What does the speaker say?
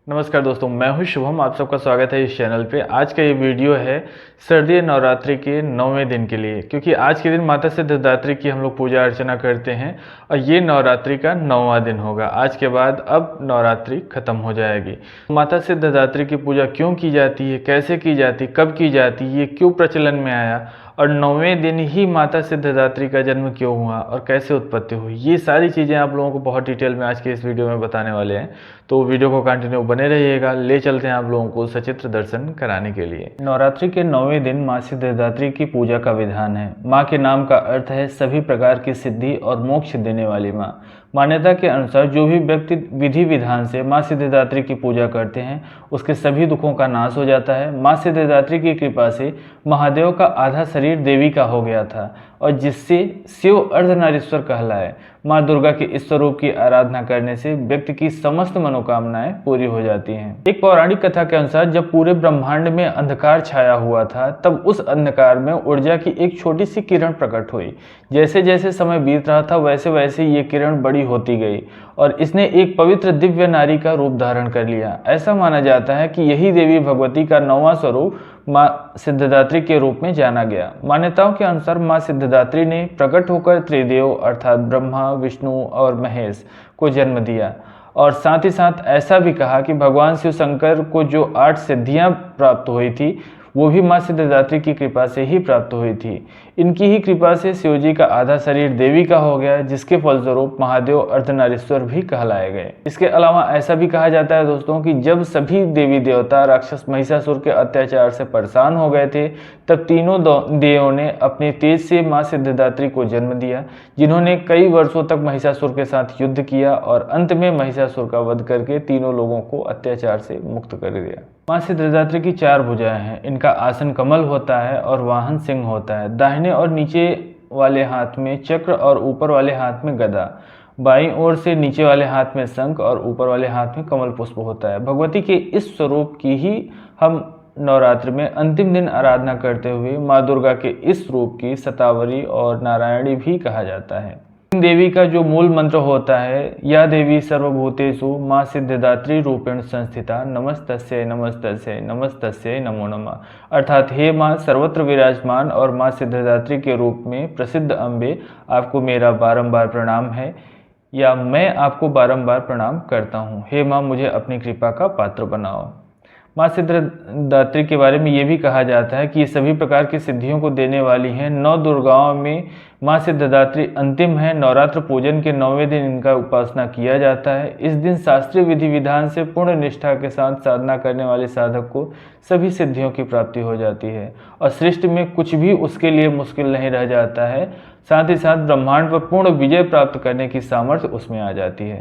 नमस्कार दोस्तों, मैं हूं शुभम। आप सबका स्वागत है इस चैनल पे। आज का ये वीडियो है शारदीय नवरात्रि के 9वें दिन के लिए, क्योंकि आज के दिन माता सिद्धिदात्री की हम लोग पूजा अर्चना करते हैं और ये नवरात्रि का 9वां दिन होगा। आज के बाद अब नवरात्रि खत्म हो जाएगी। माता सिद्धिदात्री की पूजा क्यों की जाती है, कैसे की जाती, कब की जाती, ये क्यों प्रचलन में आया और 9वें दिन ही माता सिद्धिदात्री का जन्म क्यों हुआ और कैसे उत्पत्ति हुई, ये सारी चीज़ें आप लोगों को बहुत डिटेल में आज के इस वीडियो में बताने वाले हैं। तो वीडियो को कंटिन्यू बने रहिएगा। ले चलते हैं आप लोगों को सचित्र दर्शन कराने के लिए। नवरात्रि के 9वें दिन माँ सिद्धिदात्री की पूजा का विधान है। माँ के नाम का अर्थ है सभी प्रकार की सिद्धि और मोक्ष देने वाली माँ। मान्यता के अनुसार जो भी व्यक्ति विधि विधान से माँ सिद्धिदात्री की पूजा करते हैं उसके सभी दुखों का नाश हो जाता है। माँ सिद्धिदात्री की कृपा से महादेव का आधा शरीर देवी का हो गया था और जिससे शिव अर्धनारीश्वर कहलाए। माँ दुर्गा के इस स्वरूप की आराधना करने से व्यक्ति की समस्त मनोकामनाएं पूरी हो जाती हैं। एक पौराणिक कथा के अनुसार जब पूरे ब्रह्मांड में अंधकार छाया हुआ था तब उस अंधकार में ऊर्जा की एक छोटी सी किरण प्रकट हुई। जैसे जैसे समय बीत रहा था वैसे वैसे ये किरण बड़ी होती गई और इसने एक पवित्र दिव्य नारी का रूप धारण कर लिया। ऐसा माना जाता है कि यही देवी भगवती का 9वां स्वरूप माँ सिद्धिदात्री के रूप में जाना गया। मान्यताओं के अनुसार माँ सिद्धिदात्री ने प्रकट होकर त्रिदेव अर्थात ब्रह्मा, विष्णु और महेश को जन्म दिया और साथ ही साथ ऐसा भी कहा कि भगवान शिव शंकर को जो 8 सिद्धियां प्राप्त हुई थी वो भी माँ सिद्धिदात्री की कृपा से ही प्राप्त हुई थी। इनकी ही कृपा से शिवजी का आधा शरीर देवी का हो गया, जिसके फलस्वरूप महादेव अर्धनारीश्वर भी कहलाए गए। इसके अलावा ऐसा भी कहा जाता है दोस्तों कि जब सभी देवी देवता राक्षस महिषासुर के अत्याचार से परेशान हो गए थे तब तीनों देवों ने अपने तेज से माँ सिद्धिदात्री को जन्म दिया, जिन्होंने कई वर्षों तक महिषासुर के साथ युद्ध किया और अंत में महिषासुर का वध करके तीनों लोगों को अत्याचार से मुक्त कर दिया। माँ सिद्धिदात्री की 4 भुजाएं हैं। इनका आसन कमल होता है और वाहन सिंह होता है। दाहिने और नीचे वाले हाथ में चक्र और ऊपर वाले हाथ में गदा। बाईं ओर से नीचे वाले हाथ में शंख और ऊपर वाले हाथ में कमल पुष्प होता है। भगवती के इस स्वरूप की ही हम नवरात्रि में अंतिम दिन आराधना करते हुए माँ दुर्गा के इस रूप की शतावरी और नारायणी भी कहा जाता है। देवी का जो मूल मंत्र होता है, या देवी सर्वभूतेषु माँ सिद्धिदात्री रूपेण संस्थिता नमस्तस्यै नमस्तस्यै नमस्तस्यै नमो नमः। अर्थात हे माँ सर्वत्र विराजमान और माँ सिद्धिदात्री के रूप में प्रसिद्ध अम्बे, आपको मेरा बारंबार प्रणाम है या मैं आपको बारंबार प्रणाम करता हूँ। हे माँ मुझे अपनी कृपा का पात्र बनाओ। माँ सिद्धिदात्री के बारे में ये भी कहा जाता है कि ये सभी प्रकार की सिद्धियों को देने वाली हैं। 9 दुर्गाओं में माँ सिद्धिदात्री अंतिम है। नवरात्र पूजन के 9वें दिन इनका उपासना किया जाता है। इस दिन शास्त्रीय विधि विधान से पूर्ण निष्ठा के साथ साधना करने वाले साधक को सभी सिद्धियों की प्राप्ति हो जाती है और सृष्टि में कुछ भी उसके लिए मुश्किल नहीं रह जाता है। साथ ही साथ ब्रह्मांड पर पूर्ण विजय प्राप्त करने की सामर्थ्य उसमें आ जाती है।